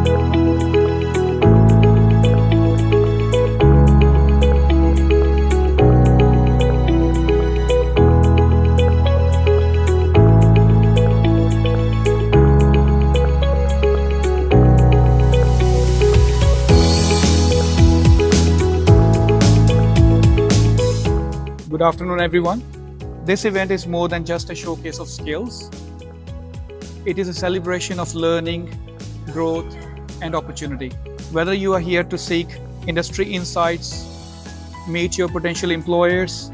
Good afternoon, everyone. This event is more than just a showcase of skills. It is a celebration of learning, growth, and opportunity. Whether you are here to seek industry insights, meet your potential employers,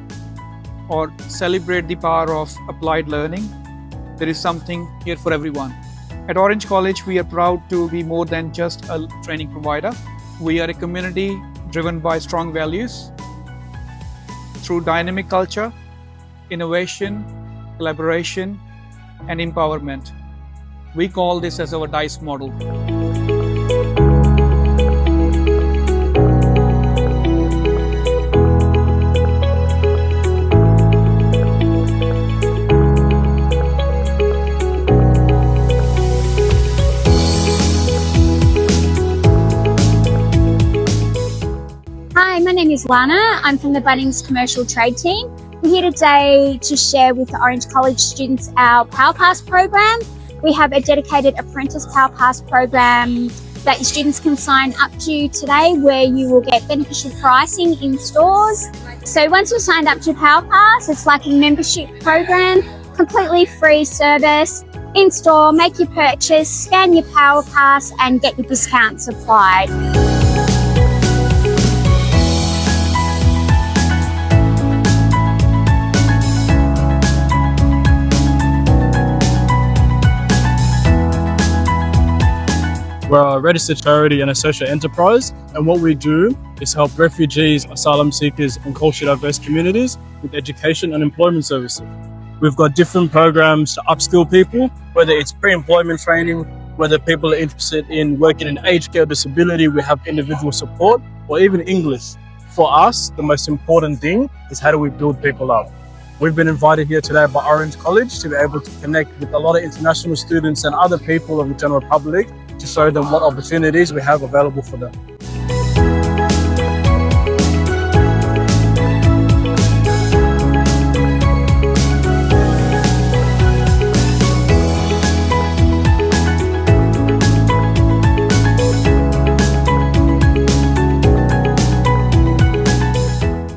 or celebrate the power of applied learning, there is something here for everyone. At Orange College, we are proud to be more than just a training provider. We are a community driven by strong values. Through dynamic culture, innovation, collaboration, and empowerment. We call this as our DICE model. Hi, my name is Lana. I'm from the Bunnings Commercial Trade team. We're here today to share with the Orange College students our Power Pass program. We have a dedicated apprentice Power Pass program that your students can sign up to today, where you will get beneficial pricing in stores. So once you've signed up to Power Pass, it's like a membership program, completely free service. In store, make your purchase, scan your Power Pass and get your discounts applied. We're a registered charity and a social enterprise, and what we do is help refugees, asylum seekers and culturally diverse communities with education and employment services. We've got different programs to upskill people, whether it's pre-employment training, whether people are interested in working in aged care or disability, we have individual support, or even English. For us, the most important thing is how do we build people up. We've been invited here today by Orange College to be able to connect with a lot of international students and other people of the general public to show them what opportunities we have available for them.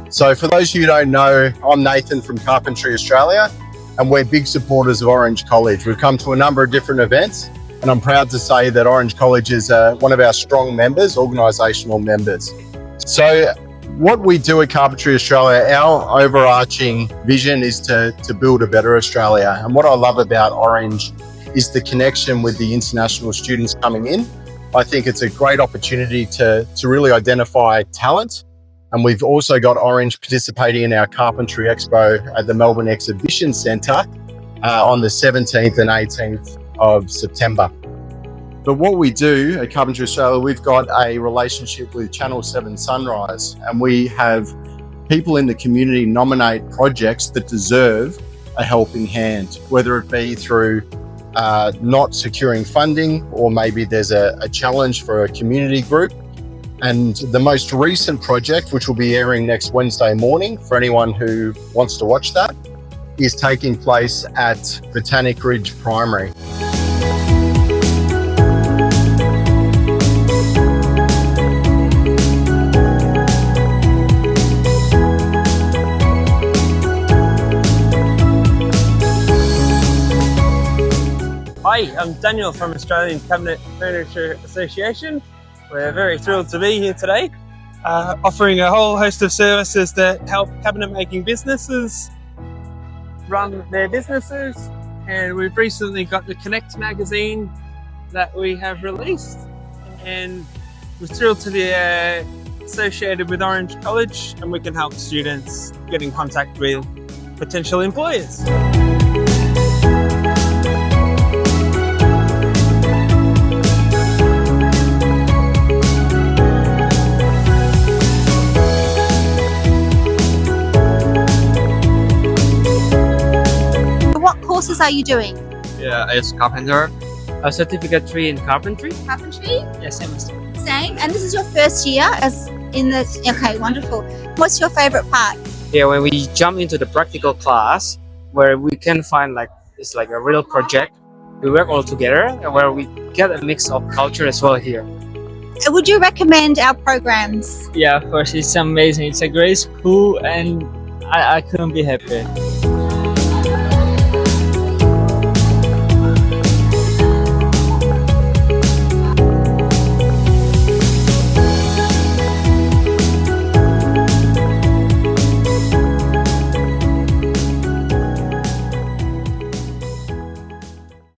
So for those of you who don't know, I'm Nathan from Carpentry Australia, and we're big supporters of Orange College. We've come to a number of different events, and I'm proud to say that Orange College is one of our strong members, organisational members. So what we do at Carpentry Australia, our overarching vision is to build a better Australia. And what I love about Orange is the connection with the international students coming in. I think it's a great opportunity to really identify talent. And we've also got Orange participating in our Carpentry Expo at the Melbourne Exhibition Centre on the 17th and 18th of September. But what we do at Carpentry Australia, we've got a relationship with Channel 7 Sunrise, and we have people in the community nominate projects that deserve a helping hand, whether it be through not securing funding, or maybe there's a challenge for a community group. And the most recent project, which will be airing next Wednesday morning for anyone who wants to watch that, is taking place at Botanic Ridge Primary. Hi, I'm Daniel from Australian Cabinet Furniture Association. We're very thrilled to be here today, offering a whole host of services that help cabinet making businesses run their businesses. And we've recently got the Connect magazine that we have released, and we're thrilled to be associated with Orange College, and we can help students get in contact with potential employers. What courses are you doing? Yeah, it's carpenter. A certificate 3 in carpentry. Carpentry? Yes, same as Same. And this is your first year as in the. Okay, wonderful. What's your favourite part? Yeah, when we jump into the practical class, where we can find like it's like a real project. We work all together, and where we get a mix of culture as well here. Would you recommend our programs? Yeah, of course, it's amazing. It's a great school, and I couldn't be happier.